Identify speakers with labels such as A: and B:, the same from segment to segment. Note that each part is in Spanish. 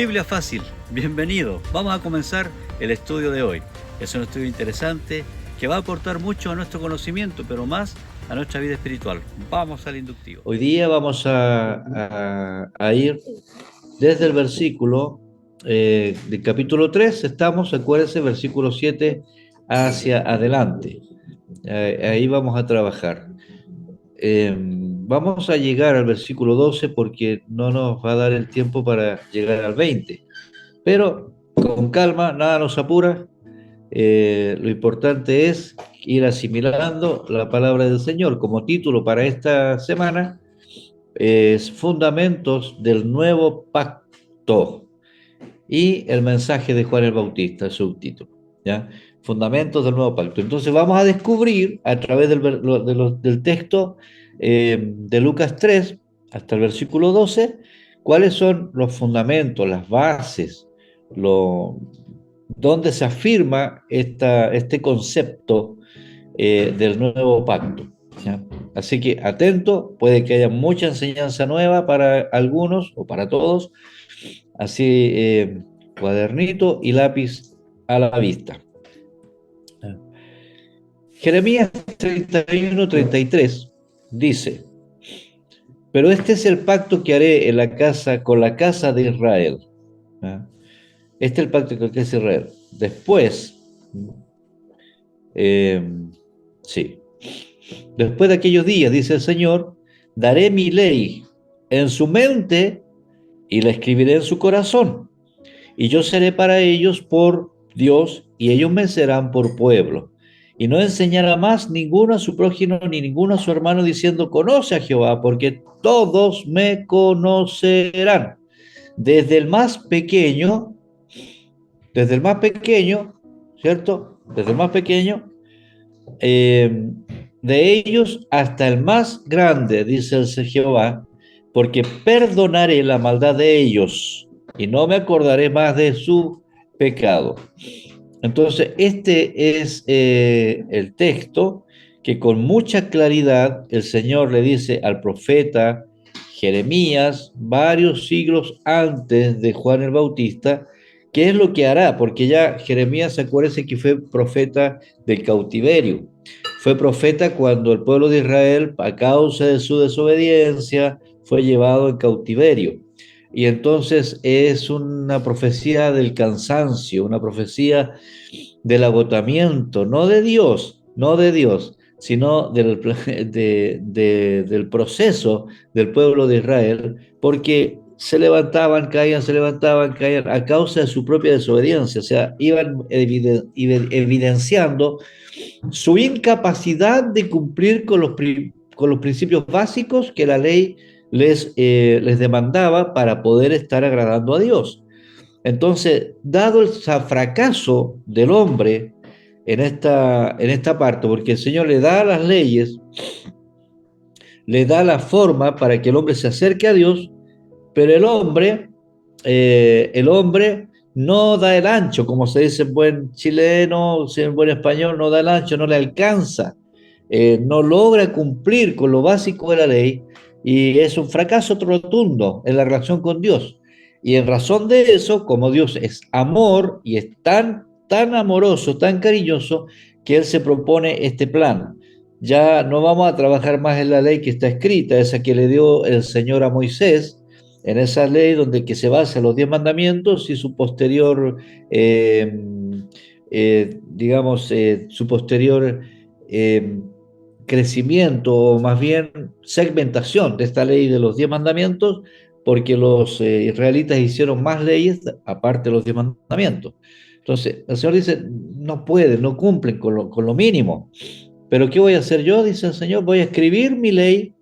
A: Biblia Fácil, bienvenido. Vamos a comenzar el estudio de hoy. Es un estudio interesante que va a aportar mucho a nuestro conocimiento, pero más a nuestra vida espiritual. Vamos al inductivo. Hoy día vamos a ir desde el versículo del capítulo 3, estamos, acuérdense, versículo 7 hacia adelante. Ahí vamos a trabajar. Vamos a llegar al versículo 12 porque no nos va a dar el tiempo para llegar al 20. Pero con calma, nada nos apura. Lo importante es ir asimilando la palabra del Señor. Como título para esta semana es Fundamentos del Nuevo Pacto y el mensaje de Juan el Bautista, el subtítulo, ¿ya? Fundamentos del Nuevo Pacto. Entonces vamos a descubrir a través del texto de Lucas 3 hasta el versículo 12 cuáles son los fundamentos, las bases, donde se afirma este concepto del nuevo pacto, ¿ya? Así que atento, puede que haya mucha enseñanza nueva para algunos o para todos, así cuadernito y lápiz a la vista. Jeremías 31-33 dice: pero este es el pacto que haré en la casa, con la casa de Israel. ¿Ya? Este es el pacto que es Israel. Después, sí, después de aquellos días, dice el Señor, daré mi ley en su mente y la escribiré en su corazón. Y yo seré para ellos por Dios y ellos me serán por pueblo. Y no enseñará más ninguno a su prójimo ni ninguno a su hermano diciendo, conoce a Jehová, porque todos me conocerán. Desde el más pequeño, ¿cierto? Desde el más pequeño, de ellos hasta el más grande, dice el Jehová, porque perdonaré la maldad de ellos y no me acordaré más de su pecado. Entonces, este es el texto que con mucha claridad el Señor le dice al profeta Jeremías, varios siglos antes de Juan el Bautista, qué es lo que hará, porque ya Jeremías, acuérdense que fue profeta del cautiverio, fue profeta cuando el pueblo de Israel, a causa de su desobediencia, fue llevado en cautiverio. Y entonces es una profecía del cansancio, una profecía del agotamiento, no de Dios, sino del proceso del pueblo de Israel, porque se levantaban, caían, a causa de su propia desobediencia, o sea, iban evidenciando su incapacidad de cumplir con los principios básicos que la ley les demandaba para poder estar agradando a Dios. Entonces, dado el fracaso del hombre en esta parte, porque el Señor le da las leyes, le da la forma para que el hombre se acerque a Dios, pero el hombre no da el ancho, como se dice en buen chileno, en buen español, no da el ancho, no le alcanza, no logra cumplir con lo básico de la ley y es un fracaso rotundo en la relación con Dios. Y en razón de eso, como Dios es amor y es tan amoroso, tan cariñoso, que Él se propone este plan. Ya no vamos a trabajar más en la ley que está escrita, esa que le dio el Señor a Moisés, en esa ley donde que se basa los 10 mandamientos y su posterior, su posterior crecimiento, o más bien segmentación de esta ley de los 10 mandamientos, porque los israelitas hicieron más leyes aparte de los 10 mandamientos. Entonces, el Señor dice, no pueden, no cumplen con lo mínimo. Pero ¿qué voy a hacer yo? Dice el Señor, voy a escribir mi ley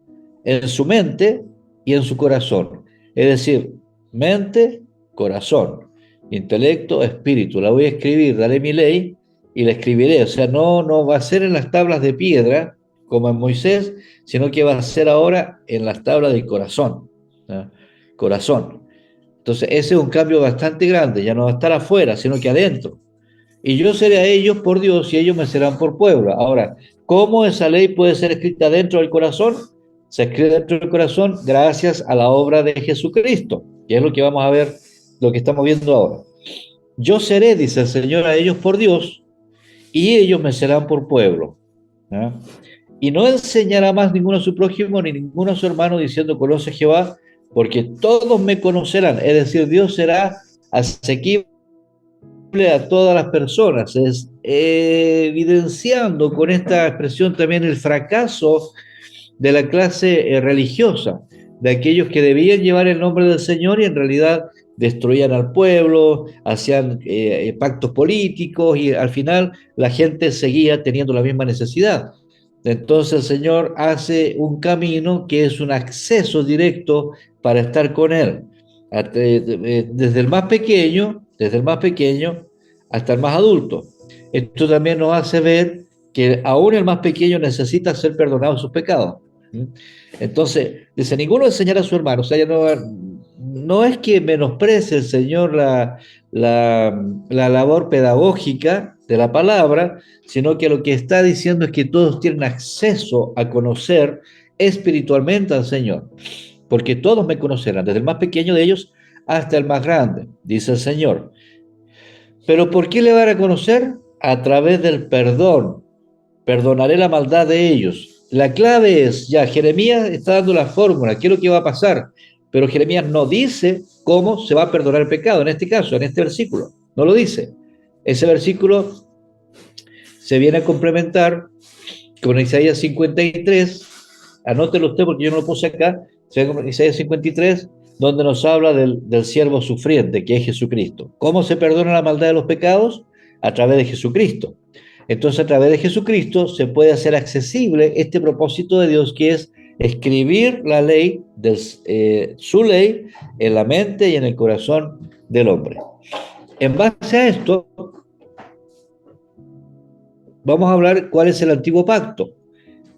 A: en su mente y en su corazón. Es decir, mente, corazón, intelecto, espíritu. La voy a escribir, daré mi ley y la escribiré. O sea, no va a ser en las tablas de piedra, como en Moisés, sino que va a ser ahora en las tablas del corazón. ¿Ya? Corazón. Entonces, ese es un cambio bastante grande. Ya no va a estar afuera, sino que adentro. Y yo seré a ellos por Dios y ellos me serán por pueblo. Ahora, ¿cómo esa ley puede ser escrita dentro del corazón? Se escribe dentro del corazón gracias a la obra de Jesucristo, que es lo que vamos a ver lo que estamos viendo ahora. Yo seré, dice el Señor, a ellos por Dios, y ellos me serán por pueblo. ¿Ah? Y no enseñará más ninguno a su prójimo ni ninguno a su hermano diciendo conoce a Jehová, porque todos me conocerán. Es decir, Dios será asequible a todas las personas, es evidenciando con esta expresión también el fracaso de la clase religiosa, de aquellos que debían llevar el nombre del Señor y en realidad destruían al pueblo, hacían pactos políticos y al final la gente seguía teniendo la misma necesidad. Entonces el Señor hace un camino que es un acceso directo para estar con Él. Desde el más pequeño hasta el más adulto. Esto también nos hace ver que aún el más pequeño necesita ser perdonado de sus pecados. Entonces, dice, ninguno enseñará a su hermano. O sea, no es que menosprecie el Señor la labor pedagógica de la palabra, sino que lo que está diciendo es que todos tienen acceso a conocer espiritualmente al Señor, porque todos me conocerán, desde el más pequeño de ellos hasta el más grande, dice el Señor. Pero ¿por qué le van a conocer? A través del perdón. Perdonaré la maldad de ellos. La clave es, ya, Jeremías está dando la fórmula, qué es lo que va a pasar, pero Jeremías no dice cómo se va a perdonar el pecado, en este caso, en este versículo, no lo dice. Ese versículo se viene a complementar con Isaías 53, anótelo usted porque yo no lo puse acá, Isaías 53, donde nos habla del siervo sufriente, que es Jesucristo. ¿Cómo se perdona la maldad de los pecados? A través de Jesucristo. Entonces, a través de Jesucristo se puede hacer accesible este propósito de Dios, que es escribir la ley, su ley, en la mente y en el corazón del hombre. En base a esto, vamos a hablar cuál es el antiguo pacto.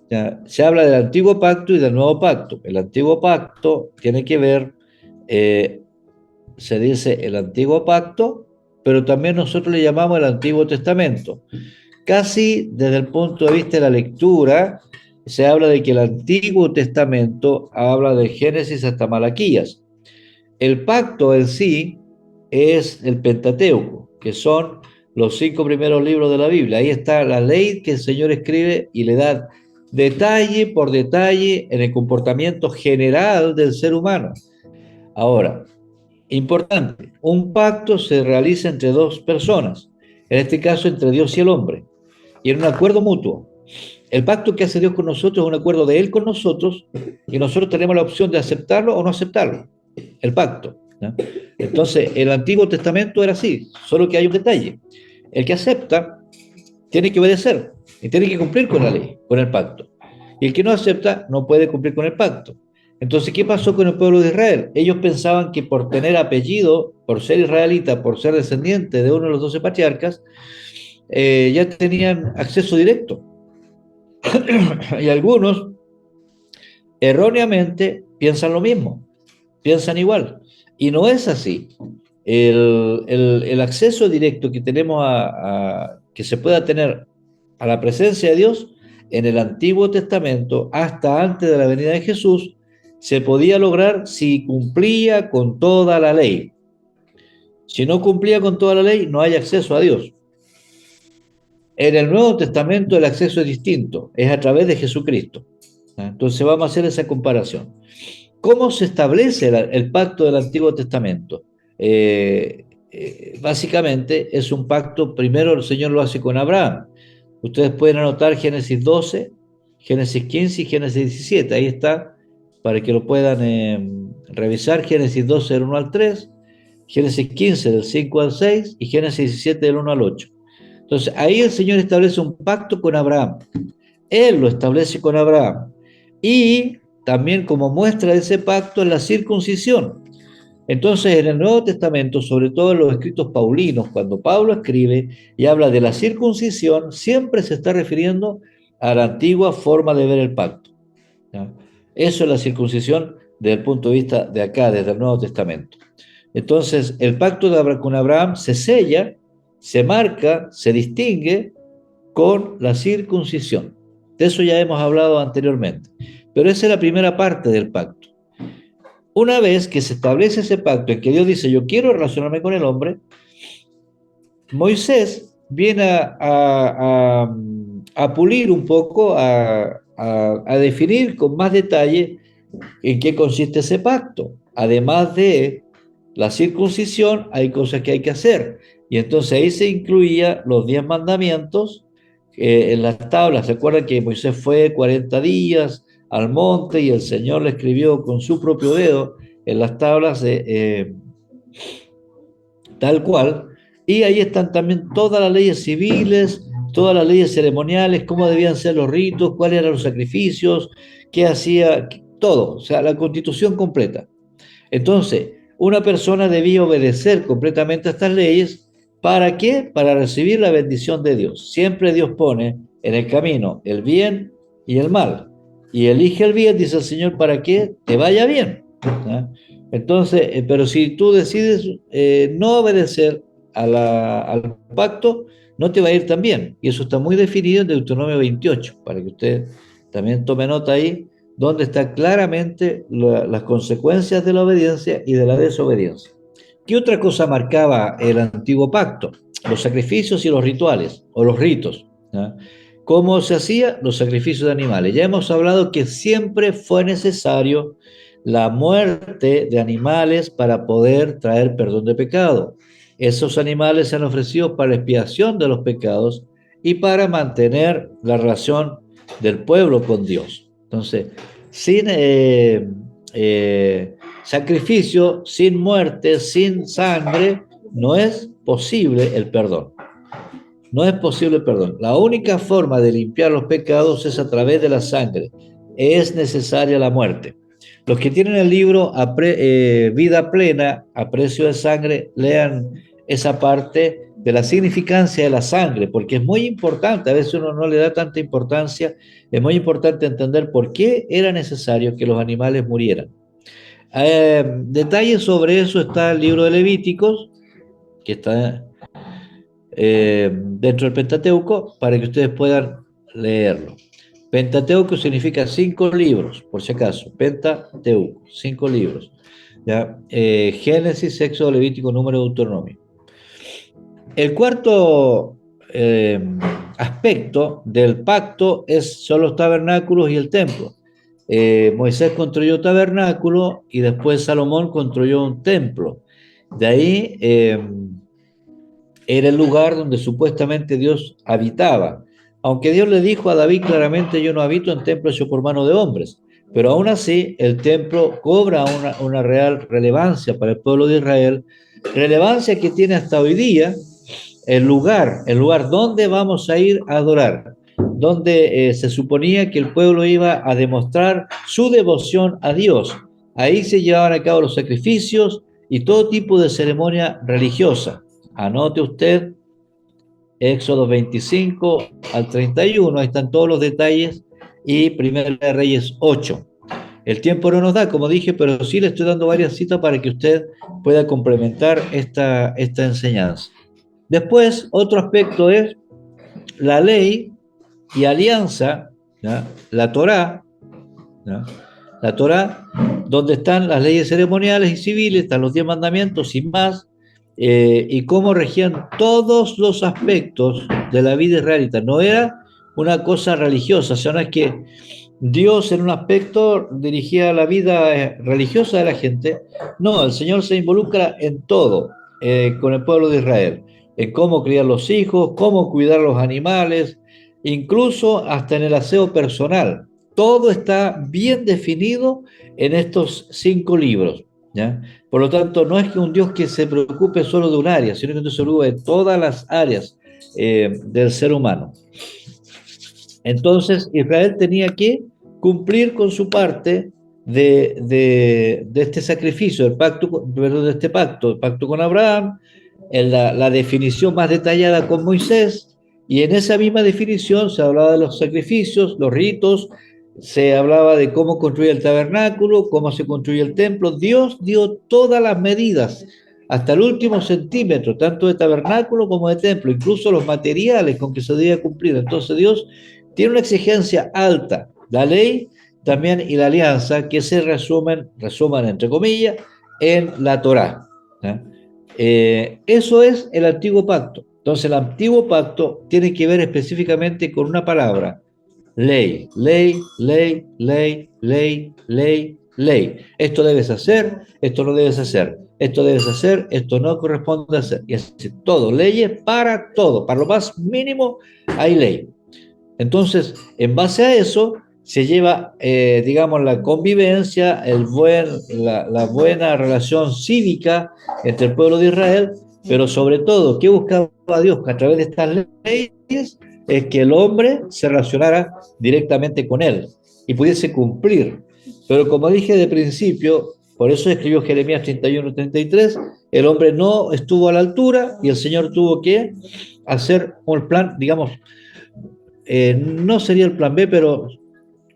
A: Ya, se habla del antiguo pacto y del nuevo pacto. El antiguo pacto tiene que ver, eh, se dice el antiguo pacto, pero también nosotros le llamamos el Antiguo Testamento. Casi desde el punto de vista de la lectura, se habla de que el Antiguo Testamento habla de Génesis hasta Malaquías. El pacto en sí es el Pentateuco, que son los 5 primeros libros de la Biblia. Ahí está la ley que el Señor escribe y le da detalle por detalle en el comportamiento general del ser humano. Ahora, importante, un pacto se realiza entre dos personas, en este caso entre Dios y el hombre, y en un acuerdo mutuo. El pacto que hace Dios con nosotros es un acuerdo de Él con nosotros y nosotros tenemos la opción de aceptarlo o no aceptarlo, el pacto, ¿no? Entonces, el Antiguo Testamento era así, solo que hay un detalle. El que acepta tiene que obedecer y tiene que cumplir con la ley, con el pacto. Y el que no acepta no puede cumplir con el pacto. Entonces, ¿qué pasó con el pueblo de Israel? Ellos pensaban que por tener apellido, por ser israelita, por ser descendiente de uno de los 12 patriarcas, ya tenían acceso directo. Y algunos erróneamente piensan lo mismo, piensan igual. Y no es así. El acceso directo que tenemos que se pueda tener a la presencia de Dios en el Antiguo Testamento, hasta antes de la venida de Jesús, se podía lograr si cumplía con toda la ley. Si no cumplía con toda la ley, no hay acceso a Dios. En el Nuevo Testamento el acceso es distinto, es a través de Jesucristo. Entonces vamos a hacer esa comparación. ¿Cómo se establece el pacto del Antiguo Testamento? Básicamente es un pacto, primero el Señor lo hace con Abraham. Ustedes pueden anotar Génesis 12, Génesis 15 y Génesis 17. Ahí está, para que lo puedan revisar. Génesis 12 del 1 al 3, Génesis 15 del 5 al 6 y Génesis 17 del 1 al 8. Entonces ahí el Señor establece un pacto con Abraham. Él lo establece con Abraham. Y también como muestra de ese pacto es la circuncisión. Entonces en el Nuevo Testamento, sobre todo en los escritos paulinos, cuando Pablo escribe y habla de la circuncisión, siempre se está refiriendo a la antigua forma de ver el pacto, ¿ya? Eso es la circuncisión desde el punto de vista de acá, desde el Nuevo Testamento. Entonces el pacto con Abraham se sella, se marca, se distingue con la circuncisión. De eso ya hemos hablado anteriormente. Pero esa es la primera parte del pacto. Una vez que se establece ese pacto en que Dios dice, yo quiero relacionarme con el hombre, Moisés viene a pulir un poco, a definir con más detalle en qué consiste ese pacto. Además de la circuncisión, hay cosas que hay que hacer. Y entonces ahí se incluía los 10 mandamientos en las tablas. ¿Se acuerdan que Moisés fue 40 días al monte y el Señor le escribió con su propio dedo en las tablas tal cual? Y ahí están también todas las leyes civiles, todas las leyes ceremoniales, cómo debían ser los ritos, cuáles eran los sacrificios, qué hacía, todo, o sea, la constitución completa. Entonces, una persona debía obedecer completamente a estas leyes. ¿Para qué? Para recibir la bendición de Dios. Siempre Dios pone en el camino el bien y el mal. Y elige el bien, dice el Señor, para que te vaya bien. ¿Ah? Entonces, pero si tú decides no obedecer al pacto, no te va a ir tan bien. Y eso está muy definido en Deuteronomio 28, para que usted también tome nota ahí, donde están claramente las consecuencias de la obediencia y de la desobediencia. ¿Qué otra cosa marcaba el antiguo pacto? Los sacrificios y los rituales, o los ritos. ¿Ya? ¿Cómo se hacía? Los sacrificios de animales. Ya hemos hablado que siempre fue necesario la muerte de animales para poder traer perdón de pecado. Esos animales se han ofrecido para la expiación de los pecados y para mantener la relación del pueblo con Dios. Entonces, sin sacrificio, sin muerte, sin sangre, no es posible el perdón. No es posible el perdón. La única forma de limpiar los pecados es a través de la sangre. Es necesaria la muerte. Los que tienen el libro Vida Plena, a precio de sangre, lean esa parte de la significancia de la sangre, porque es muy importante, a veces uno no le da tanta importancia, es muy importante entender por qué era necesario que los animales murieran. Detalles sobre eso está el libro de Levíticos, que está dentro del Pentateuco, para que ustedes puedan leerlo. Pentateuco significa 5 libros, por si acaso. Pentateuco, 5 libros. ¿Ya? Génesis, Éxodo, Levítico, Número, Deuteronomio. El cuarto aspecto del pacto son los tabernáculos y el templo. Moisés construyó tabernáculo y después Salomón construyó un templo. De ahí era el lugar donde supuestamente Dios habitaba. Aunque Dios le dijo a David claramente, yo no habito en templo hecho por mano de hombres. Pero aún así, el templo cobra una real relevancia para el pueblo de Israel, relevancia que tiene hasta hoy día el lugar donde vamos a ir a adorar, donde se suponía que el pueblo iba a demostrar su devoción a Dios. Ahí se llevaban a cabo los sacrificios y todo tipo de ceremonia religiosa. Anote usted Éxodo 25 al 31, ahí están todos los detalles, y Primera de Reyes 8. El tiempo no nos da, como dije, pero sí le estoy dando varias citas para que usted pueda complementar esta enseñanza. Después, otro aspecto es la ley y alianza, ¿ya? La Torá, ¿ya? La Torá, donde están las leyes ceremoniales y civiles, están los 10 mandamientos y más, y cómo regían todos los aspectos de la vida israelita. No era una cosa religiosa, o sea, no es que Dios en un aspecto dirigía la vida religiosa de la gente. No, el Señor se involucra en todo con el pueblo de Israel, en cómo criar los hijos, cómo cuidar los animales, incluso hasta en el aseo personal. Todo está bien definido en estos 5 libros, ¿ya? Por lo tanto, no es que un Dios que se preocupe solo de un área, sino que se preocupa de todas las áreas del ser humano. Entonces, Israel tenía que cumplir con su parte de este sacrificio, perdón, de este pacto, el pacto con Abraham, en la definición más detallada con Moisés, y en esa misma definición se hablaba de los sacrificios, los ritos, se hablaba de cómo construir el tabernáculo, cómo se construye el templo. Dios dio todas las medidas, hasta el último centímetro, tanto de tabernáculo como de templo, incluso los materiales con que se debía cumplir. Entonces Dios tiene una exigencia alta. La ley también y la alianza, que se resumen entre comillas, en la Torá. ¿Ya? Eso es el antiguo pacto. Entonces, el antiguo pacto tiene que ver específicamente con una palabra: ley, ley, ley, ley, ley, ley, ley. Esto debes hacer, esto no debes hacer. Esto debes hacer, esto no corresponde hacer. Y así, todo, leyes para todo. Para lo más mínimo hay ley. Entonces, en base a eso, se lleva, digamos, la convivencia, la buena relación cívica entre el pueblo de Israel, pero sobre todo, ¿qué buscaba Dios a través de estas leyes? Es que el hombre se relacionara directamente con él y pudiese cumplir. Pero como dije de principio, por eso escribió Jeremías 31-33, el hombre no estuvo a la altura y el Señor tuvo que hacer un plan, digamos, no sería el plan B, pero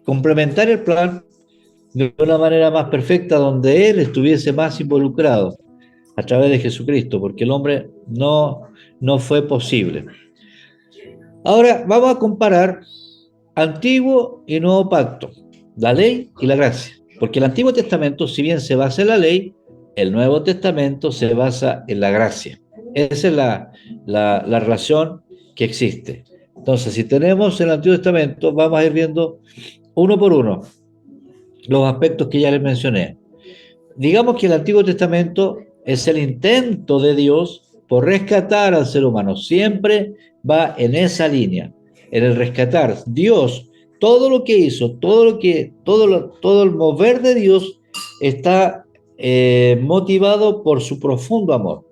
A: complementar el plan de una manera más perfecta donde él estuviese más involucrado a través de Jesucristo, porque el hombre no fue posible. Ahora vamos a comparar Antiguo y Nuevo Pacto, la ley y la gracia, porque el Antiguo Testamento, si bien se basa en la ley, el Nuevo Testamento se basa en la gracia. Esa es la relación que existe. Entonces, si tenemos el Antiguo Testamento, vamos a ir viendo uno por uno los aspectos que ya les mencioné. Digamos que el Antiguo Testamento es el intento de Dios por rescatar al ser humano. Siempre va en esa línea, en el rescatar. Dios, todo lo que hizo, todo el mover de Dios está motivado por su profundo amor.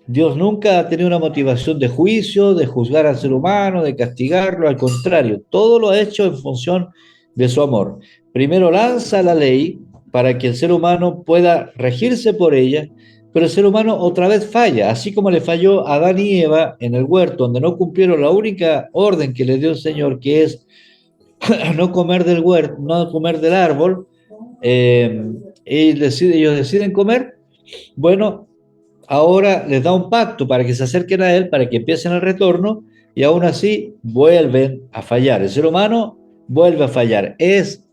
A: Dios nunca ha tenido una motivación de juicio, de juzgar al ser humano, de castigarlo, al contrario, todo lo ha hecho en función de su amor. Primero lanza la ley para que el ser humano pueda regirse por ella, pero el ser humano otra vez falla, así como le falló a Adán y Eva en el huerto, donde no cumplieron la única orden que le dio el Señor, que es no comer del huerto, no comer del árbol, y ellos deciden comer. Bueno, ahora les da un pacto para que se acerquen a él, para que empiecen el retorno, y aún así vuelven a fallar. El ser humano vuelve a fallar. Es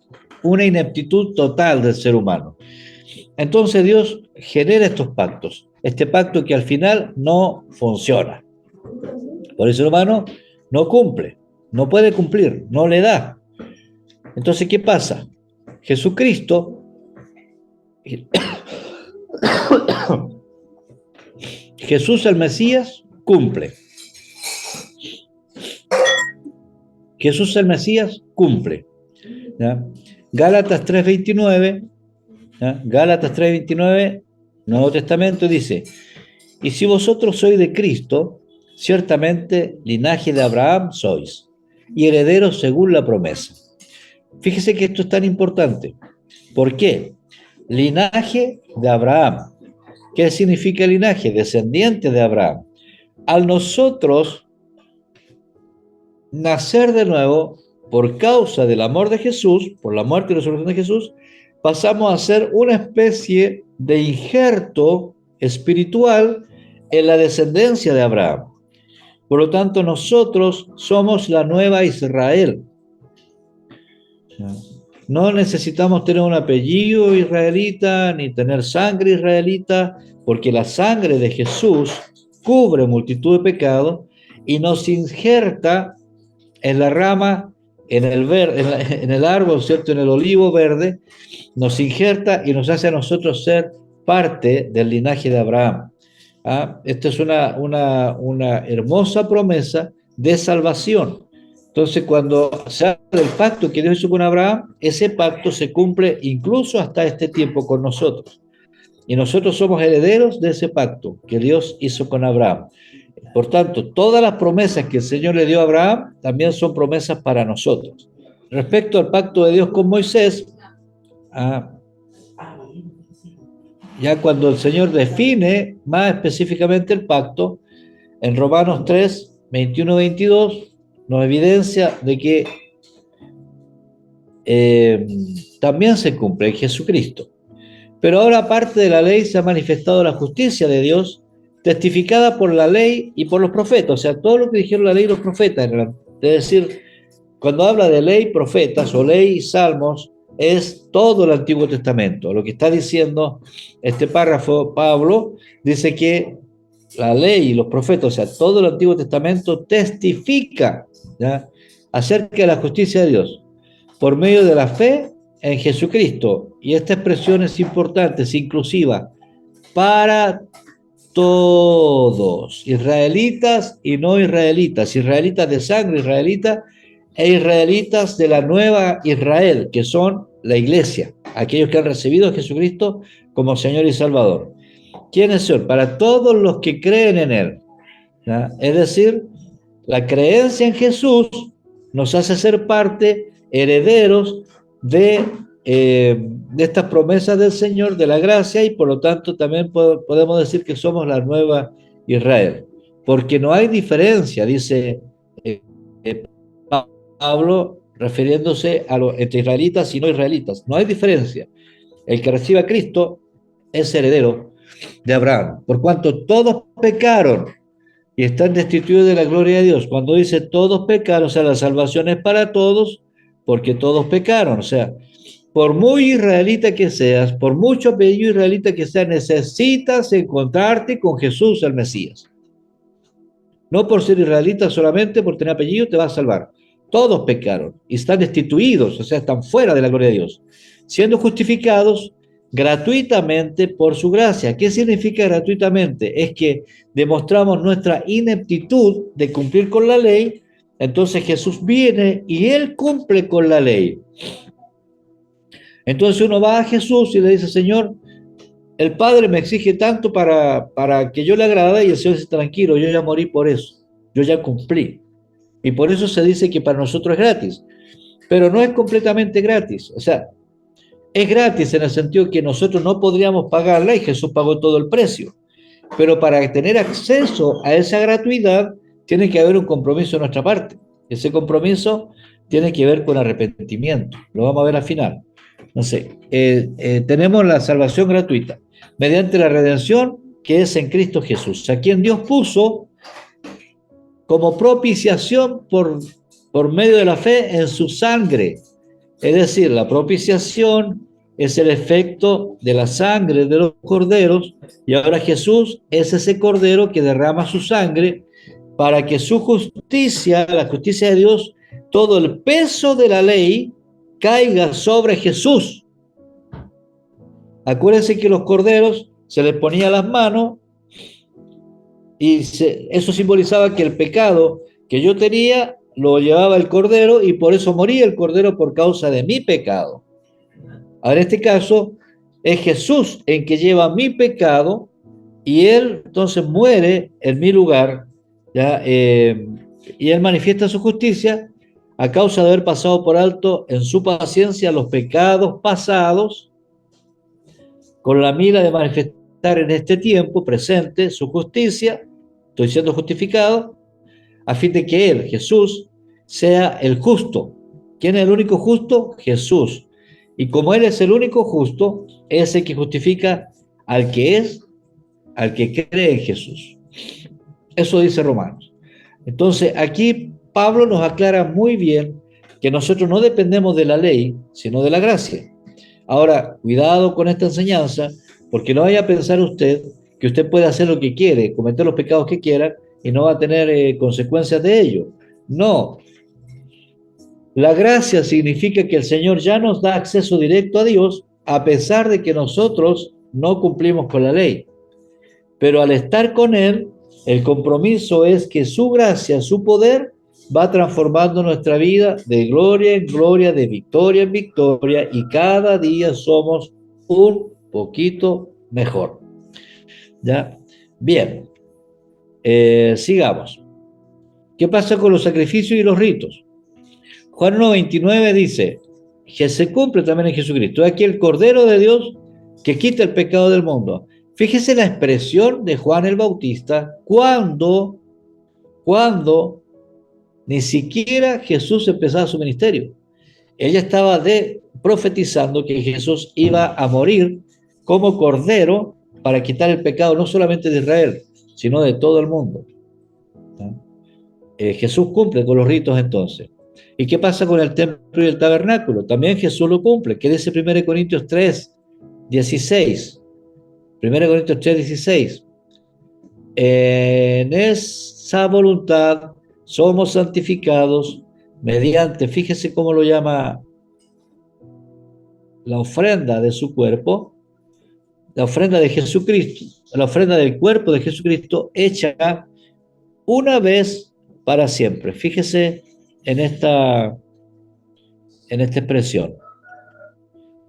A: una ineptitud total del ser humano. Entonces Dios genera estos pactos, este pacto que al final no funciona. Por el ser humano no cumple, no puede cumplir, no le da. Entonces, ¿qué pasa? Jesucristo, Jesús el Mesías, cumple. Jesús el Mesías cumple. ¿Ya? Gálatas 3:29, ¿ya? Gálatas 3:29, Nuevo Testamento dice: y si vosotros sois de Cristo, ciertamente linaje de Abraham sois, y herederos según la promesa. Fíjese que esto es tan importante. ¿Por qué? Linaje de Abraham. ¿Qué significa linaje? Descendiente de Abraham. Al nosotros nacer de nuevo por causa del amor de Jesús, por la muerte y resurrección de Jesús, pasamos a ser una especie de injerto espiritual en la descendencia de Abraham. Por lo tanto, nosotros somos la nueva Israel. No necesitamos tener un apellido israelita ni tener sangre israelita, porque la sangre de Jesús cubre multitud de pecados y nos injerta en la rama, en el árbol, ¿cierto? En el olivo verde, nos injerta y nos hace a nosotros ser parte del linaje de Abraham. ¿Ah? Esta es una hermosa promesa de salvación. Entonces, cuando se habla del pacto que Dios hizo con Abraham, ese pacto se cumple incluso hasta este tiempo con nosotros. Y nosotros somos herederos de ese pacto que Dios hizo con Abraham. Por tanto, todas las promesas que el Señor le dio a Abraham también son promesas para nosotros. Respecto al pacto de Dios con Moisés, ya cuando el Señor define más específicamente el pacto, en Romanos 3, 21-22, nos evidencia de que también se cumple en Jesucristo. Pero ahora, aparte de la ley, se ha manifestado la justicia de Dios, testificada por la ley y por los profetas. O sea, todo lo que dijeron la ley y los profetas. Es decir, cuando habla de ley, profetas, o ley y salmos, es todo el Antiguo Testamento. Lo que está diciendo este párrafo, Pablo, dice que la ley y los profetas, o sea, todo el Antiguo Testamento testifica, ¿ya?, acerca de la justicia de Dios por medio de la fe en Jesucristo. Y esta expresión es importante, es inclusiva para todos, israelitas y no israelitas, israelitas de sangre israelita e israelitas de la nueva Israel, que son la iglesia, aquellos que han recibido a Jesucristo como Señor y Salvador. ¿Quiénes son? Para todos los que creen en Él, ¿ya? Es decir, la creencia en Jesús nos hace ser parte, herederos de estas promesas del Señor, de la gracia, y por lo tanto también podemos decir que somos la nueva Israel. Porque no hay diferencia, dice eh, eh, Pablo, refiriéndose a los entre israelitas y no israelitas. No hay diferencia. El que reciba a Cristo es heredero de Abraham, por cuanto todos pecaron y están destituidos de la gloria de Dios. Cuando dice todos pecaron, o sea, la salvación es para todos, porque todos pecaron. O sea, por muy israelita que seas, por mucho apellido israelita que seas, necesitas encontrarte con Jesús el Mesías. No por ser israelita solamente, por tener apellido, te va a salvar. Todos pecaron y están destituidos, o sea, están fuera de la gloria de Dios, siendo justificados gratuitamente por su gracia. ¿Qué significa gratuitamente? Es que demostramos nuestra ineptitud de cumplir con la ley, entonces Jesús viene y Él cumple con la ley. Entonces uno va a Jesús y le dice, Señor, el Padre me exige tanto para que yo le agrade, y el Señor dice, tranquilo, yo ya morí por eso, yo ya cumplí. Y por eso se dice que para nosotros es gratis, pero no es completamente gratis. O sea, es gratis en el sentido que nosotros no podríamos pagarla y Jesús pagó todo el precio. Pero para tener acceso a esa gratuidad, tiene que haber un compromiso de nuestra parte. Ese compromiso tiene que ver con arrepentimiento. Lo vamos a ver al final. No sé, tenemos la salvación gratuita mediante la redención que es en Cristo Jesús, a quien Dios puso como propiciación por medio de la fe en su sangre. Es decir, la propiciación es el efecto de la sangre de los corderos, y ahora Jesús es ese cordero que derrama su sangre para que su justicia, la justicia de Dios, todo el peso de la ley caiga sobre Jesús. Acuérdense que los corderos se les ponía las manos y eso simbolizaba que el pecado que yo tenía lo llevaba el cordero, y por eso moría el cordero por causa de mi pecado. Ahora, en este caso, es Jesús en que lleva mi pecado y Él entonces muere en mi lugar, ¿ya? Y Él manifiesta su justicia a causa de haber pasado por alto en su paciencia los pecados pasados, con la mira de manifestar en este tiempo presente su justicia. Estoy siendo justificado a fin de que Él, Jesús, sea el justo. ¿Quién es el único justo? Jesús. Y como Él es el único justo, es el que justifica al que es, al que cree en Jesús. Eso dice Romanos. Entonces, aquí Pablo nos aclara muy bien que nosotros no dependemos de la ley, sino de la gracia. Ahora, cuidado con esta enseñanza, porque no vaya a pensar usted que usted puede hacer lo que quiere, cometer los pecados que quiera, y no va a tener consecuencias de ello. No. La gracia significa que el Señor ya nos da acceso directo a Dios, a pesar de que nosotros no cumplimos con la ley. Pero al estar con Él, el compromiso es que su gracia, su poder, va transformando nuestra vida de gloria en gloria, de victoria en victoria, y cada día somos un poquito mejor. ¿Ya? Bien, sigamos. ¿Qué pasa con los sacrificios y los ritos? Juan 1:29 dice que se cumple también en Jesucristo. Aquí el Cordero de Dios que quita el pecado del mundo. Fíjese la expresión de Juan el Bautista cuando ni siquiera Jesús empezaba su ministerio. Ella estaba profetizando que Jesús iba a morir como Cordero para quitar el pecado no solamente de Israel, sino de todo el mundo. Jesús cumple con los ritos entonces. ¿Y qué pasa con el templo y el tabernáculo? También Jesús lo cumple. ¿Qué dice 1 Corintios 3, 16? 1 Corintios 3, 16. En esa voluntad somos santificados mediante, fíjese cómo lo llama, la ofrenda de su cuerpo, la ofrenda de Jesucristo, la ofrenda del cuerpo de Jesucristo hecha una vez para siempre. Fíjese en esta expresión.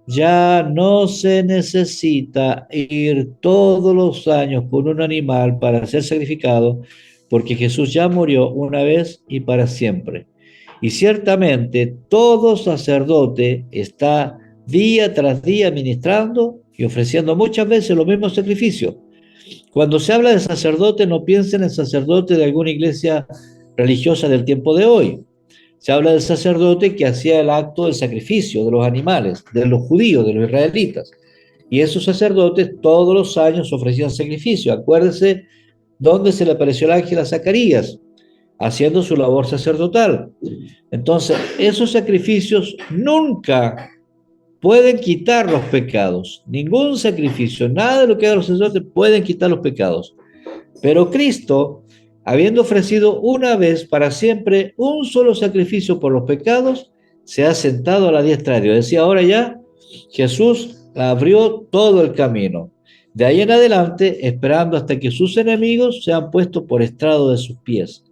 A: Ya no se necesita ir todos los años con un animal para ser sacrificado, porque Jesús ya murió una vez y para siempre. Y ciertamente todo sacerdote está día tras día ministrando y ofreciendo muchas veces los mismos sacrificios. Cuando se habla de sacerdote, no piensen en sacerdote de alguna iglesia religiosa del tiempo de hoy. Se habla del sacerdote que hacía el acto del sacrificio de los animales, de los judíos, de los israelitas. Y esos sacerdotes todos los años ofrecían sacrificio. Acuérdense dónde se le apareció el ángel a Zacarías, haciendo su labor sacerdotal. Entonces, esos sacrificios nunca pueden quitar los pecados. Ningún sacrificio, nada de lo que hagan los sacerdotes pueden quitar los pecados. Pero Cristo, habiendo ofrecido una vez para siempre un solo sacrificio por los pecados, se ha sentado a la diestra de Dios. Decía, ahora ya Jesús abrió todo el camino. De ahí en adelante, esperando hasta que sus enemigos sean puestos por estrado de sus pies.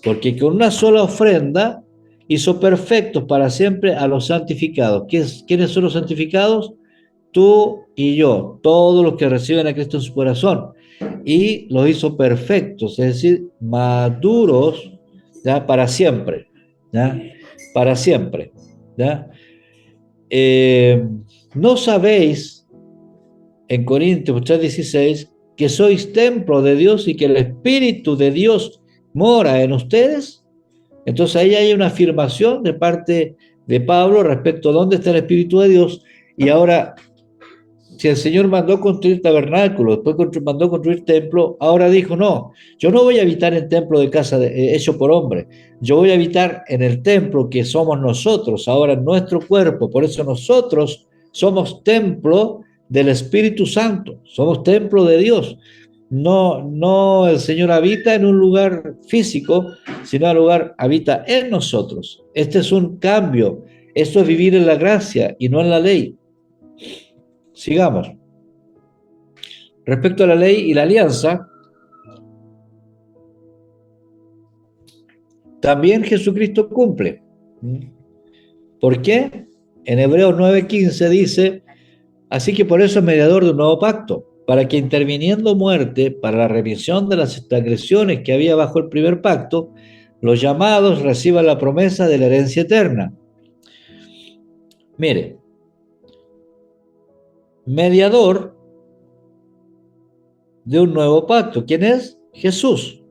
A: Porque con una sola ofrenda hizo perfectos para siempre a los santificados. ¿Quiénes son los santificados? Tú y yo, todos los que reciben a Cristo en su corazón. Y los hizo perfectos, es decir, maduros, ¿ya? Para siempre, ¿ya? Para siempre, ¿ya? ¿No sabéis, en Corintios 3:16, que sois templo de Dios y que el Espíritu de Dios mora en ustedes? Entonces ahí hay una afirmación de parte de Pablo respecto a dónde está el Espíritu de Dios. Y ahora, si el Señor mandó construir tabernáculos, después mandó construir templo, ahora dijo, no, yo no voy a habitar en templo de casa hecho por hombre, yo voy a habitar en el templo que somos nosotros, ahora en nuestro cuerpo. Por eso nosotros somos templo del Espíritu Santo, somos templo de Dios. No, no el Señor habita en un lugar físico, sino el lugar habita en nosotros. Este es un cambio, esto es vivir en la gracia y no en la ley. Sigamos. Respecto a la ley y la alianza, también Jesucristo cumple. ¿Por qué? En Hebreos 9:15 dice, así que por eso es mediador de un nuevo pacto, para que interviniendo muerte para la remisión de las transgresiones que había bajo el primer pacto, los llamados reciban la promesa de la herencia eterna. Mire, mediador de un nuevo pacto. ¿Quién es? Jesús.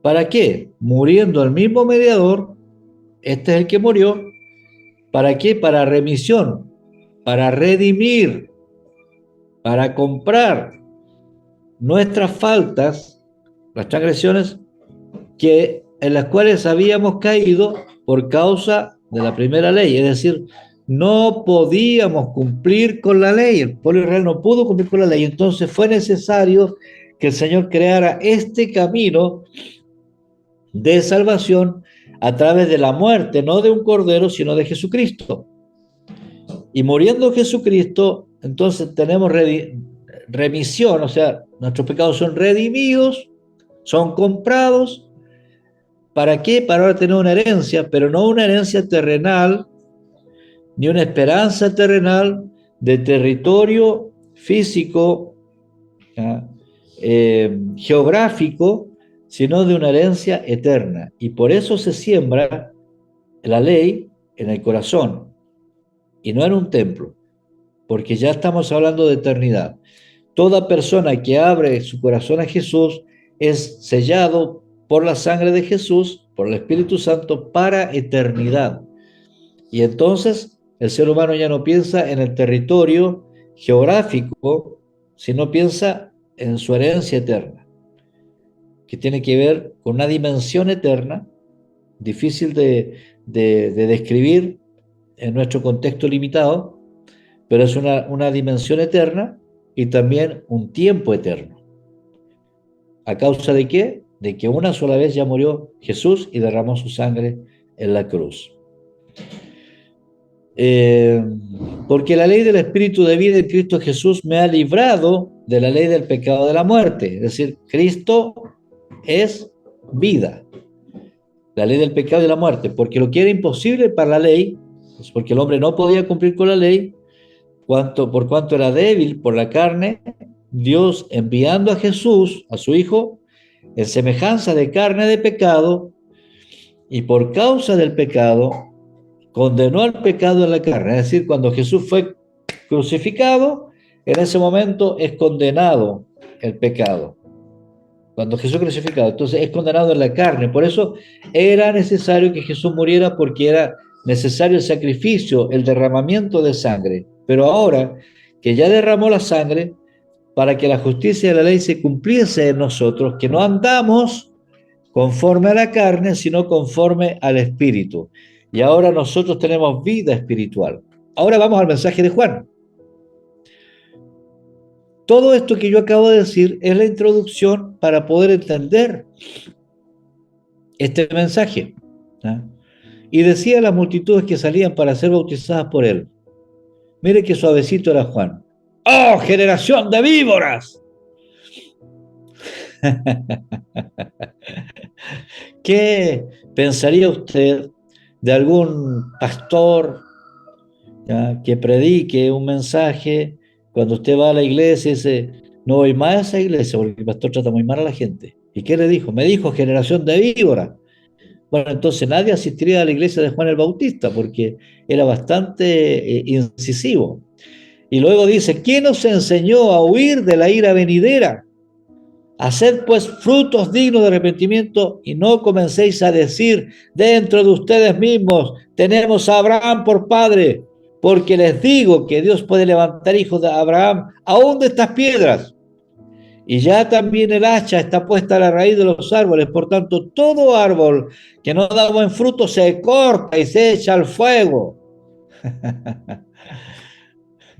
A: ¿Para qué? Muriendo el mismo mediador, este es el que murió. ¿Para qué? Para remisión, para redimir, para comprar nuestras faltas, las transgresiones en las cuales habíamos caído por causa de la primera ley. Es decir, no podíamos cumplir con la ley. El pueblo de Israel no pudo cumplir con la ley. Entonces fue necesario que el Señor creara este camino de salvación a través de la muerte, no de un cordero, sino de Jesucristo. Y muriendo Jesucristo, entonces tenemos remisión, o sea, nuestros pecados son redimidos, son comprados. ¿Para qué? Para ahora tener una herencia, pero no una herencia terrenal, ni una esperanza terrenal de territorio físico, geográfico, sino de una herencia eterna. Y por eso se siembra la ley en el corazón y no en un templo, porque ya estamos hablando de eternidad. Toda persona que abre su corazón a Jesús es sellado por la sangre de Jesús, por el Espíritu Santo, para eternidad. Y entonces el ser humano ya no piensa en el territorio geográfico, sino piensa en su herencia eterna, que tiene que ver con una dimensión eterna difícil de describir en nuestro contexto limitado, pero es una dimensión eterna y también un tiempo eterno. ¿A causa de qué? De que una sola vez ya murió Jesús y derramó su sangre en la cruz. Eh, Porque la ley del Espíritu de vida en Cristo Jesús me ha librado de la ley del pecado de la muerte. Es decir, Cristo es vida, la ley del pecado y de la muerte, porque lo que era imposible para la ley, pues porque el hombre no podía cumplir con la ley, por cuanto era débil por la carne, Dios enviando a Jesús, a su Hijo, en semejanza de carne de pecado, y por causa del pecado, condenó al pecado en la carne. Es decir, cuando Jesús fue crucificado, en ese momento es condenado el pecado. Cuando Jesús es crucificado, entonces es condenado en la carne. Por eso era necesario que Jesús muriera, porque era necesario el sacrificio, el derramamiento de sangre. Pero ahora que ya derramó la sangre, para que la justicia de la ley se cumpliese en nosotros, que no andamos conforme a la carne, sino conforme al Espíritu. Y ahora nosotros tenemos vida espiritual. Ahora vamos al mensaje de Juan. Todo esto que yo acabo de decir es la introducción para poder entender este mensaje. ¿Ah? Y decía a las multitudes que salían para ser bautizadas por él. Mire qué suavecito era Juan. ¡Oh, generación de víboras! ¿Qué pensaría usted de algún pastor, ¿ya?, que predique un mensaje cuando usted va a la iglesia y dice, no voy más a esa iglesia porque el pastor trata muy mal a la gente? ¿Y qué le dijo? Me dijo generación de víboras. Bueno, entonces nadie asistiría a la iglesia de Juan el Bautista porque era bastante incisivo. Y luego dice, ¿quién os enseñó a huir de la ira venidera? Haced pues frutos dignos de arrepentimiento y no comencéis a decir dentro de ustedes mismos, tenemos a Abraham por padre, porque les digo que Dios puede levantar hijos de Abraham aún de estas piedras. Y ya también el hacha está puesta a la raíz de los árboles, por tanto todo árbol que no da buen fruto se corta y se echa al fuego.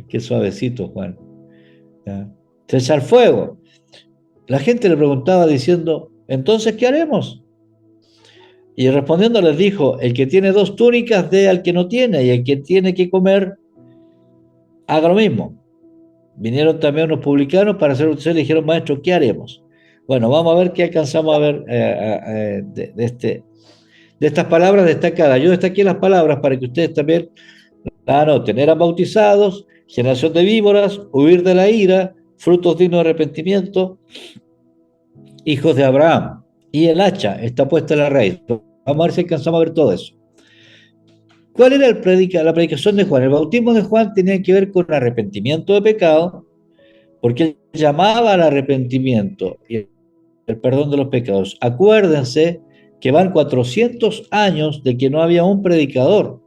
A: Qué suavecito, Juan. ¿Ya? Se echa al fuego. La gente le preguntaba diciendo, ¿entonces qué haremos? Y respondiendo les dijo, el que tiene 2 túnicas dé al que no tiene, y el que tiene que comer, haga lo mismo. Vinieron también los publicanos para hacer bautizar y le dijeron, maestro, ¿qué haremos? Bueno, vamos a ver qué alcanzamos a ver de estas palabras destacadas. Yo destaqué las palabras para que ustedes también la anoten. Eran bautizados, generación de víboras, huir de la ira, frutos dignos de arrepentimiento, hijos de Abraham. Y el hacha está puesta en la raíz. Vamos a ver si alcanzamos a ver todo eso. ¿Cuál era la predicación de Juan? El bautismo de Juan tenía que ver con arrepentimiento de pecado, porque él llamaba al arrepentimiento y el perdón de los pecados. Acuérdense que van 400 años de que no había un predicador.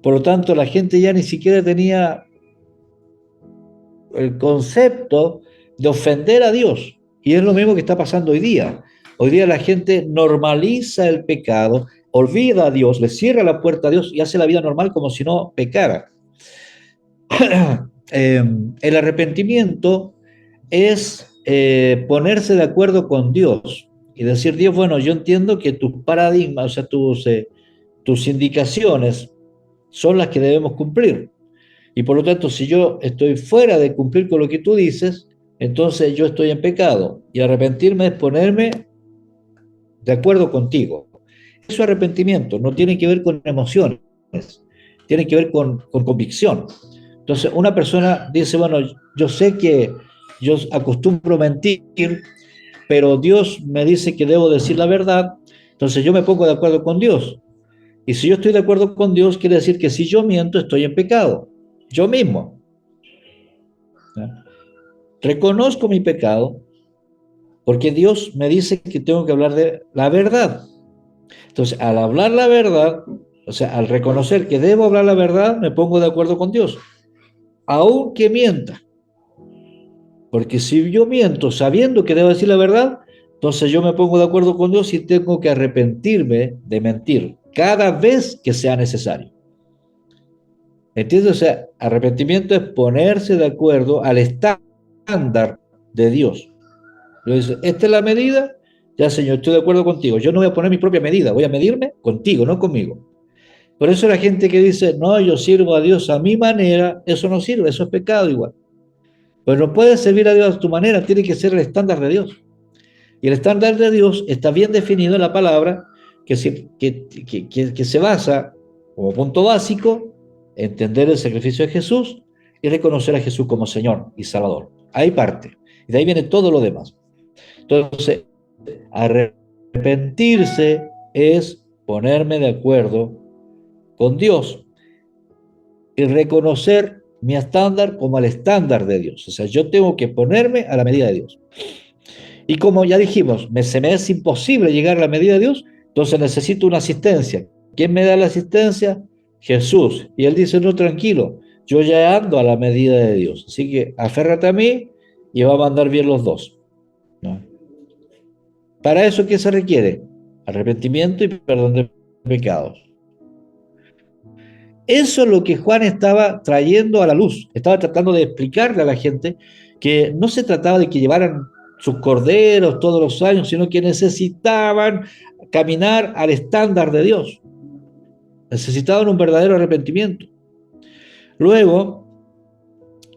A: Por lo tanto, la gente ya ni siquiera tenía el concepto de ofender a Dios. Y es lo mismo que está pasando hoy día. Hoy día la gente normaliza el pecado, olvida a Dios, le cierra la puerta a Dios y hace la vida normal como si no pecara. El arrepentimiento es ponerse de acuerdo con Dios y decir, Dios, bueno, yo entiendo que tus paradigmas, o sea, tus indicaciones son las que debemos cumplir. Y por lo tanto, si yo estoy fuera de cumplir con lo que tú dices, entonces yo estoy en pecado. Y arrepentirme es ponerme de acuerdo contigo. Eso es arrepentimiento, no tiene que ver con emociones, tiene que ver con convicción. Entonces, una persona dice, bueno, yo sé que yo acostumbro mentir, pero Dios me dice que debo decir la verdad, entonces yo me pongo de acuerdo con Dios. Y si yo estoy de acuerdo con Dios, quiere decir que si yo miento, estoy en pecado. Yo mismo. ¿Ya? Reconozco mi pecado porque Dios me dice que tengo que hablar de la verdad. Entonces, al hablar la verdad, o sea, al reconocer que debo hablar la verdad, me pongo de acuerdo con Dios. Aunque mienta. Porque si yo miento sabiendo que debo decir la verdad, Entonces yo me pongo de acuerdo con Dios y tengo que arrepentirme de mentir cada vez que sea necesario. ¿Entiendes? O sea, arrepentimiento es ponerse de acuerdo al estándar de Dios. Lo dice, esta es la medida, ya Señor, estoy de acuerdo contigo. Yo no voy a poner mi propia medida, voy a medirme contigo, no conmigo. Por eso la gente que dice, no, yo sirvo a Dios a mi manera, eso no sirve, eso es pecado igual. Pero no puedes servir a Dios a tu manera, tiene que ser el estándar de Dios. Y el estándar de Dios está bien definido en la palabra que se basa como punto básico entender el sacrificio de Jesús y reconocer a Jesús como Señor y Salvador. Ahí parte. Y de ahí viene todo lo demás. Entonces, arrepentirse es ponerme de acuerdo con Dios y reconocer mi estándar como el estándar de Dios. O sea, yo tengo que ponerme a la medida de Dios. Y como ya dijimos, se me es imposible llegar a la medida de Dios, entonces necesito una asistencia. ¿Quién me da la asistencia? Jesús. Y él dice, no, tranquilo, yo ya ando a la medida de Dios. Así que aférrate a mí y vamos a andar bien los dos, ¿no? Para eso, ¿qué se requiere? Arrepentimiento y perdón de pecados. Eso es lo que Juan estaba trayendo a la luz. Estaba tratando de explicarle a la gente que no se trataba de que llevaran sus corderos todos los años, sino que necesitaban caminar al estándar de Dios. Necesitaban un verdadero arrepentimiento. Luego,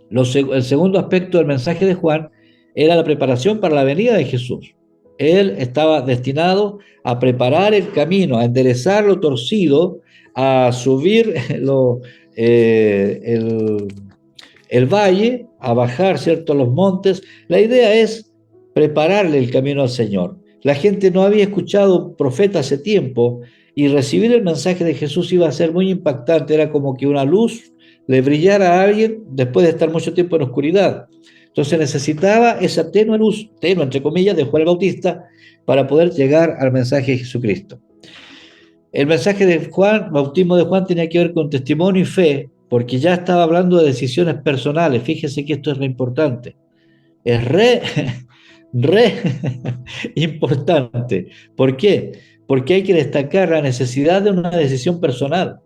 A: el segundo aspecto del mensaje de Juan era la preparación para la venida de Jesús. Él estaba destinado a preparar el camino, a enderezar lo torcido, a subir el valle, a bajar, ¿cierto?, los montes. La idea es prepararle el camino al Señor. La gente no había escuchado profeta hace tiempo y recibir el mensaje de Jesús iba a ser muy impactante. Era como que una luz le brillara a alguien después de estar mucho tiempo en oscuridad. Entonces necesitaba esa tenue luz, tenue entre comillas, de Juan el Bautista para poder llegar al mensaje de Jesucristo. El mensaje de Juan, bautismo de Juan, tenía que ver con testimonio y fe, porque ya estaba hablando de decisiones personales. Fíjese que esto es lo importante. Es re importante. ¿Por qué? Porque hay que destacar la necesidad de una decisión personal.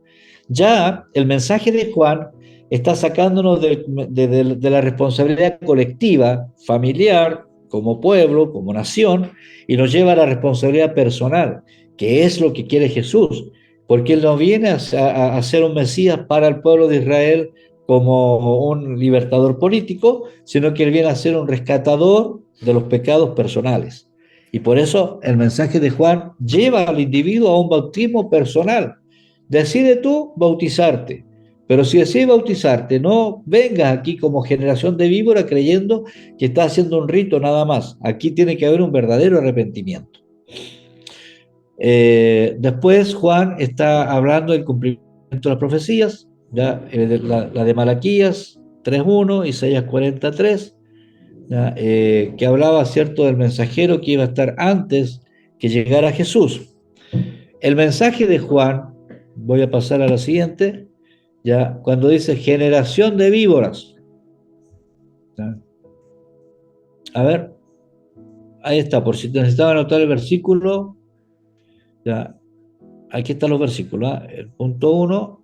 A: Ya el mensaje de Juan está sacándonos de la responsabilidad colectiva, familiar, como pueblo, como nación, y nos lleva a la responsabilidad personal, que es lo que quiere Jesús, porque Él no viene a ser un Mesías para el pueblo de Israel como un libertador político, sino que Él viene a ser un rescatador de los pecados personales. Y por eso el mensaje de Juan lleva al individuo a un bautismo personal. Decide tú bautizarte, pero si decides bautizarte, no vengas aquí como generación de víbora creyendo que estás haciendo un rito nada más. Aquí tiene que haber un verdadero arrepentimiento. Después Juan está hablando del cumplimiento de las profecías, ya, la de Malaquías 3.1, Isaías 43, ya, que hablaba, cierto, del mensajero que iba a estar antes que llegara Jesús. El mensaje de Juan, voy a pasar a la siguiente, ya, cuando dice generación de víboras. ¿Ya? A ver, ahí está, por si necesitaba anotar el versículo, ya, aquí están los versículos, ¿eh? El punto 1,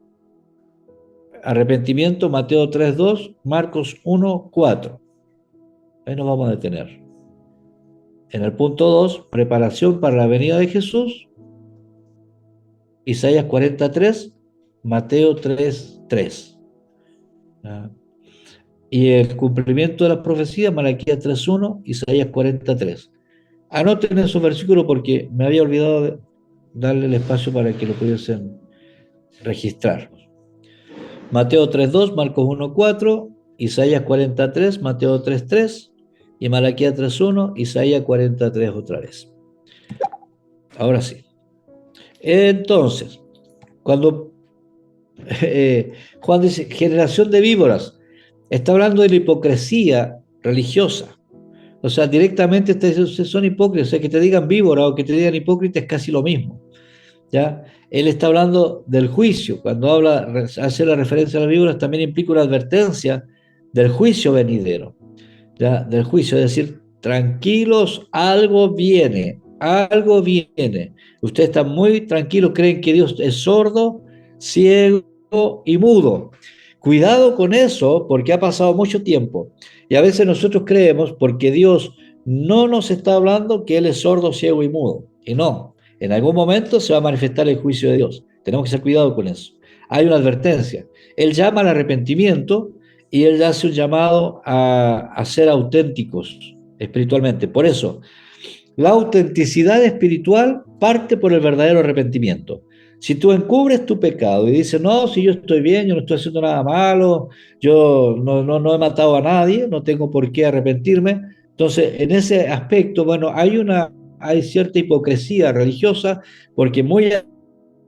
A: arrepentimiento, Mateo 3.2, Marcos 1.4. Ahí nos vamos a detener. En el punto 2, preparación para la venida de Jesús, Isaías 43, Mateo 3.3. Y el cumplimiento de las profecías, Malaquías 3.1, Isaías 43. Anoten esos versículos porque me había olvidado de darle el espacio para que lo pudiesen registrar. Mateo 3.2, Marcos 1.4, Isaías 43, Mateo 3.3 y Malaquías 3.1, Isaías 43 otra vez. Ahora sí. Entonces, cuando Juan dice generación de víboras, está hablando de la hipocresía religiosa. O sea, directamente son hipócritas. O sea, que te digan víbora o que te digan hipócrita es casi lo mismo, ¿ya? Él está hablando del juicio. Cuando hace la referencia a las víboras, también implica una advertencia del juicio venidero, ¿ya? Del juicio, es decir, tranquilos, algo viene, algo viene. Ustedes están muy tranquilos, creen que Dios es sordo, ciego y mudo. Cuidado con eso, porque ha pasado mucho tiempo. Y a veces nosotros creemos, porque Dios no nos está hablando, que Él es sordo, ciego y mudo. Y no, en algún momento se va a manifestar el juicio de Dios. Tenemos que tener cuidado con eso. Hay una advertencia. Él llama al arrepentimiento y Él hace un llamado a ser auténticos espiritualmente. Por eso, la autenticidad espiritual parte por el verdadero arrepentimiento. Si tú encubres tu pecado y dices, no, si yo estoy bien, yo no estoy haciendo nada malo, yo no he matado a nadie, no tengo por qué arrepentirme. Entonces, en ese aspecto, bueno, hay cierta hipocresía religiosa, porque muy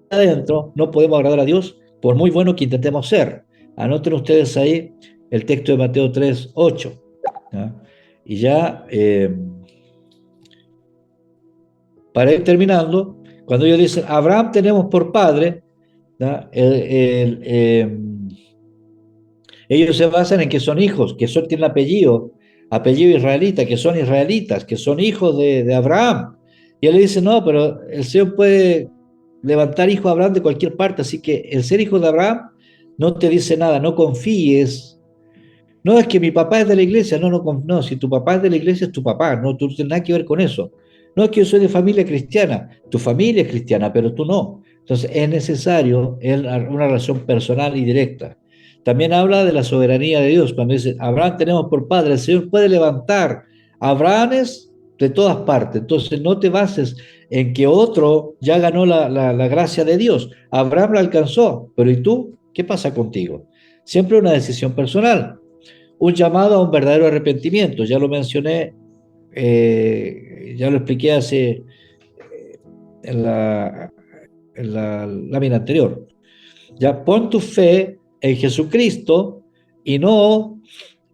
A: adentro no podemos agradar a Dios por muy bueno que intentemos ser. Anoten ustedes ahí el texto de Mateo 3:8. ¿Ya? Y ya, para ir terminando, cuando ellos dicen, Abraham tenemos por padre, ¿ya? Ellos se basan en que son hijos, que tienen apellido israelita, que son israelitas, que son hijos de Abraham. Y él le dice, no, pero el Señor puede levantar hijo de Abraham de cualquier parte, así que el ser hijo de Abraham no te dice nada, no confíes. No es que mi papá es de la iglesia, no, si tu papá es de la iglesia es tu papá, no, tú no tienes nada que ver con eso. No es que yo soy de familia cristiana, tu familia es cristiana, pero tú no. Entonces es necesario una relación personal y directa. También habla de la soberanía de Dios, cuando dice, Abraham tenemos por padre, el Señor puede levantar Abrahames de todas partes, entonces no te bases en que otro ya ganó la gracia de Dios. Abraham la alcanzó, pero ¿y tú? ¿Qué pasa contigo? Siempre una decisión personal, un llamado a un verdadero arrepentimiento. Ya lo mencioné, ya lo expliqué en la lámina anterior. Ya pon tu fe en Jesucristo y no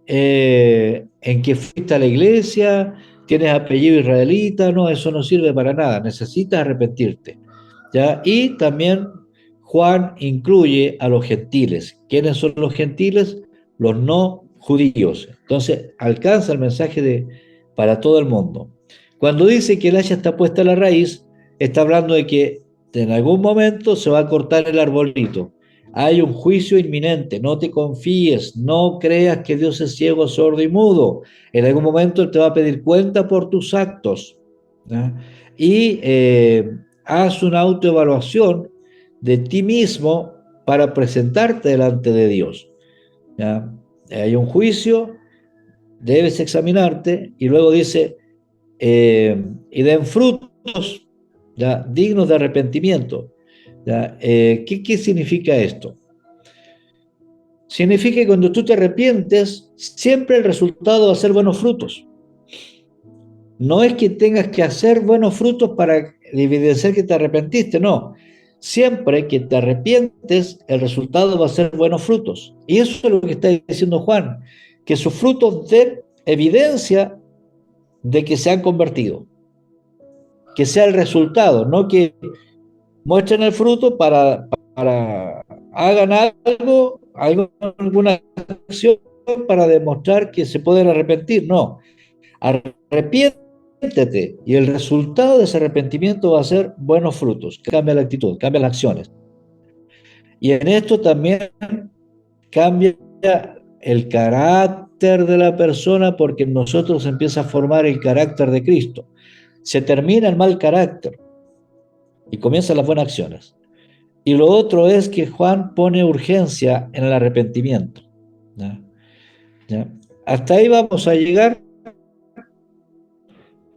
A: en que fuiste a la iglesia, tienes apellido israelita, no, eso no sirve para nada, necesitas arrepentirte. ¿Ya? Y también Juan incluye a los gentiles. ¿Quiénes son los gentiles? Los no judíos. Entonces alcanza el mensaje para todo el mundo. Cuando dice que el hacha está puesta a la raíz, está hablando de que en algún momento se va a cortar el arbolito. Hay un juicio inminente, no te confíes, no creas que Dios es ciego, sordo y mudo. En algún momento Él te va a pedir cuenta por tus actos. ¿Ya? Y haz una autoevaluación de ti mismo para presentarte delante de Dios. ¿Ya? Hay un juicio, debes examinarte y luego dice, y den frutos, ¿ya? Dignos de arrepentimiento. ¿Ya? ¿Qué significa esto? Significa que cuando tú te arrepientes, siempre el resultado va a ser buenos frutos. No es que tengas que hacer buenos frutos para evidenciar que te arrepentiste, no. Siempre que te arrepientes, el resultado va a ser buenos frutos. Y eso es lo que está diciendo Juan, que sus frutos den evidencia de que se han convertido, que sea el resultado, no que muestren el fruto para hagan alguna acción para demostrar que se pueden arrepentir. No, arrepiéntete y el resultado de ese arrepentimiento va a ser buenos frutos. Cambia la actitud, cambia las acciones. Y en esto también cambia el carácter de la persona, porque en nosotros empieza a formar el carácter de Cristo. Se termina el mal carácter y comienzan las buenas acciones. Y lo otro es que Juan pone urgencia en el arrepentimiento. ¿Ya? ¿Ya? Hasta ahí vamos a llegar.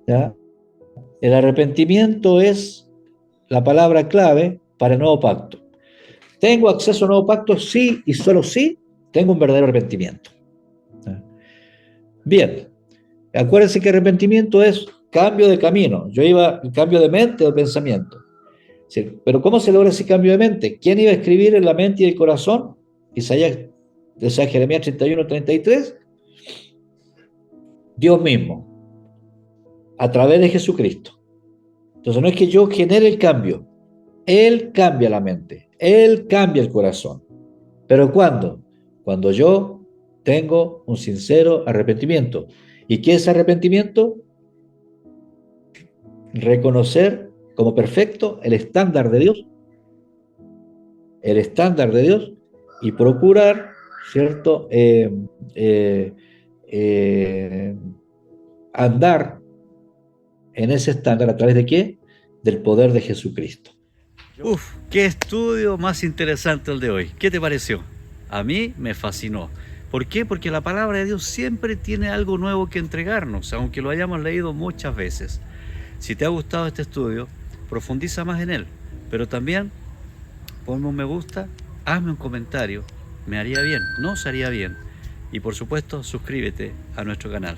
A: ¿Ya? El arrepentimiento es la palabra clave para el nuevo pacto. ¿Tengo acceso al nuevo pacto? Sí, y solo sí tengo un verdadero arrepentimiento. ¿Ya? Bien, acuérdense que arrepentimiento es cambio de camino. Yo iba cambio de mente o de pensamiento. Sí, pero ¿cómo se logra ese cambio de mente? ¿Quién iba a escribir en la mente y el corazón? Jeremías 31:33. Dios mismo, a través de Jesucristo. Entonces no es que yo genere el cambio, Él cambia la mente, Él cambia el corazón. ¿Pero cuándo? Cuando yo tengo un sincero arrepentimiento. ¿Y qué es arrepentimiento? Reconocer como perfecto el estándar de Dios y procurar, ¿cierto? Eh, eh, andar en ese estándar a través de qué? Del poder de Jesucristo.
B: Uf, qué estudio más interesante el de hoy. ¿Qué te pareció? A mí me fascinó. ¿Por qué? Porque la palabra de Dios siempre tiene algo nuevo que entregarnos, aunque lo hayamos leído muchas veces. Si te ha gustado este estudio, profundiza más en él, pero también ponme un me gusta, hazme un comentario, me haría bien, nos haría bien. Y por supuesto, suscríbete a nuestro canal.